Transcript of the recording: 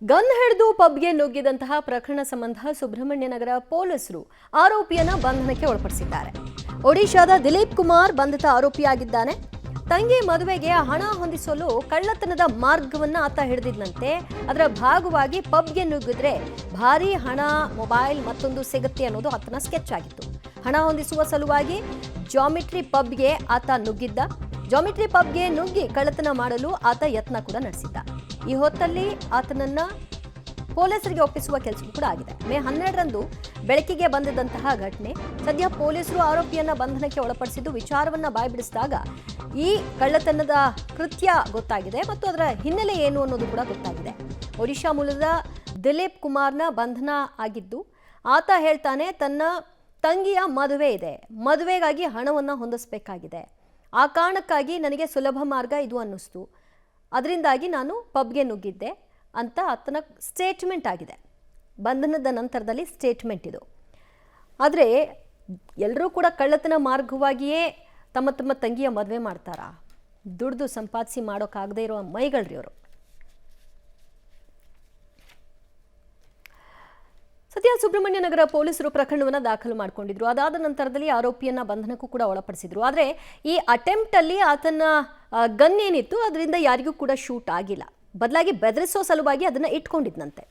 Gun ಹಿಡಿದು ಪಬ್ಗೆ ನುಗ್ಗಿದಂತಹ ಪ್ರಕರಣ ಸಂಬಂಧ ಸುಬ್ರಹ್ಮಣ್ಯ ನಗರ ಪೊಲೀಸರು ಆರೋಪಿಯನ್ನ ಬಂಧನಕ್ಕೆ ಒಳಪಡಿಸಿದ್ದಾರೆ. ಒಡಿಶಾದ ದಿಲೀಪ್ ಕುಮಾರ್ ಬಂಧಿತ ಆರೋಪಿಯಾಗಿದ್ದಾನೆ. ತಂಗಿ ಮದುವೆಗೆ ಹಣ ಹೊಂದಿಸಲು ಕಳ್ಳತನದ ಮಾರ್ಗವನ್ನ ಆತ ಹಿಡಿದಿದ್ದಂತೆ. ಅದರ ಭಾಗವಾಗಿ ಪಬ್ಗೆ ನುಗ್ಗಿದ್ರೆ ಭಾರಿ ಹಣ, ಮೊಬೈಲ್ ಮತ್ತೊಂದು ಸಿಗುತ್ತೆ ಅನ್ನೋದು ಆತನ ಸ್ಕೆಚ್ ಆಗಿತ್ತು. ಹಣ ಹೊಂದಿಸುವ ಸಲುವಾಗಿ ಜಾಮಿಟ್ರಿ ಪಬ್ಗೆ ಆತ ನುಗ್ಗಿದ್ದ. ಜಾಮಿಟ್ರಿ ಪಬ್ಗೆ ನುಗ್ಗಿ ಕಳ್ಳತನ ಮಾಡಲು ಆತ ಯತ್ನ ಕೂಡ ನಡೆಸಿದ್ದ. ಈ ಹೊತ್ತಲ್ಲಿ ಆತನನ್ನ ಪೊಲೀಸರಿಗೆ ಒಪ್ಪಿಸುವ ಕೆಲಸವೂ ಕೂಡ ಆಗಿದೆ. ಮೇ 12ರಂದು ಬೆಳಕಿಗೆ ಬಂದಿದ್ದಂತಹ ಘಟನೆ. ಸದ್ಯ ಪೊಲೀಸರು ಆರೋಪಿಯನ್ನ ಬಂಧನಕ್ಕೆ ಒಳಪಡಿಸಿದ್ದು ವಿಚಾರವನ್ನ ಬಾಯ್ಬಿಡಿಸಿದಾಗ ಈ ಕಳ್ಳತನದ ಕೃತ್ಯ ಗೊತ್ತಾಗಿದೆ ಮತ್ತು ಅದರ ಹಿನ್ನೆಲೆ ಏನು ಅನ್ನೋದು ಕೂಡ ಗೊತ್ತಾಗಿದೆ. ಒಡಿಶಾ ಮೂಲದ ದಿಲೀಪ್ ಕುಮಾರ್ನ ಬಂಧನ ಆಗಿದ್ದು, ಆತ ಹೇಳ್ತಾನೆ ತನ್ನ ತಂಗಿಯ ಮದುವೆ ಇದೆ, ಮದುವೆಗಾಗಿ ಹಣವನ್ನು ಹೊಂದಿಸಬೇಕಾಗಿದೆ, ಆ ಕಾರಣಕ್ಕಾಗಿ ನನಗೆ ಸುಲಭ ಮಾರ್ಗ ಇದು ಅನ್ನಿಸ್ತು, ಅದರಿಂದಾಗಿ ನಾನು ಪಬ್ಗೆ ನುಗ್ಗಿದ್ದೆ ಅಂತ ಆತನ ಸ್ಟೇಟ್ಮೆಂಟ್ ಆಗಿದೆ. ಬಂಧನದ ನಂತರದಲ್ಲಿ ಸ್ಟೇಟ್ಮೆಂಟ್ ಇದು. ಆದರೆ ಎಲ್ಲರೂ ಕೂಡ ಕಳ್ಳತನ ಮಾರ್ಗವಾಗಿಯೇ ತಮ್ಮ ತಮ್ಮ ತಂಗಿಯ ಮದುವೆ ಮಾಡ್ತಾರಾ? ದುಡ್ದು ಸಂಪಾದಿಸಿ ಮಾಡೋಕ್ಕಾಗದೇ ಇರೋ ಮೈಗಳ್ರಿ ಅವರು. ಸದ್ಯ ಸುಬ್ರಹ್ಮಣ್ಯ ನಗರ ಪೊಲೀಸರು ಪ್ರಕರಣವನ್ನು ದಾಖಲು ಮಾಡಿಕೊಂಡಿದ್ರು. ಅದಾದ ನಂತರದಲ್ಲಿ ಆರೋಪಿಯನ್ನ ಬಂಧನಕ್ಕೂ ಕೂಡ ಒಳಪಡಿಸಿದ್ರು. ಆದರೆ ಈ ಅಟೆಂಪ್ಟ್ ಅಲ್ಲಿ ಆತನ ಗನ್ ಏನಿತ್ತು ಅದರಿಂದ ಯಾರಿಗೂ ಕೂಡ ಶೂಟ್ ಆಗಿಲ್ಲ. ಬದಲಾಗಿ ಬೆದರಿಸೋ ಸಲುವಾಗಿ ಅದನ್ನ ಇಟ್ಕೊಂಡಿದ್ನಂತೆ.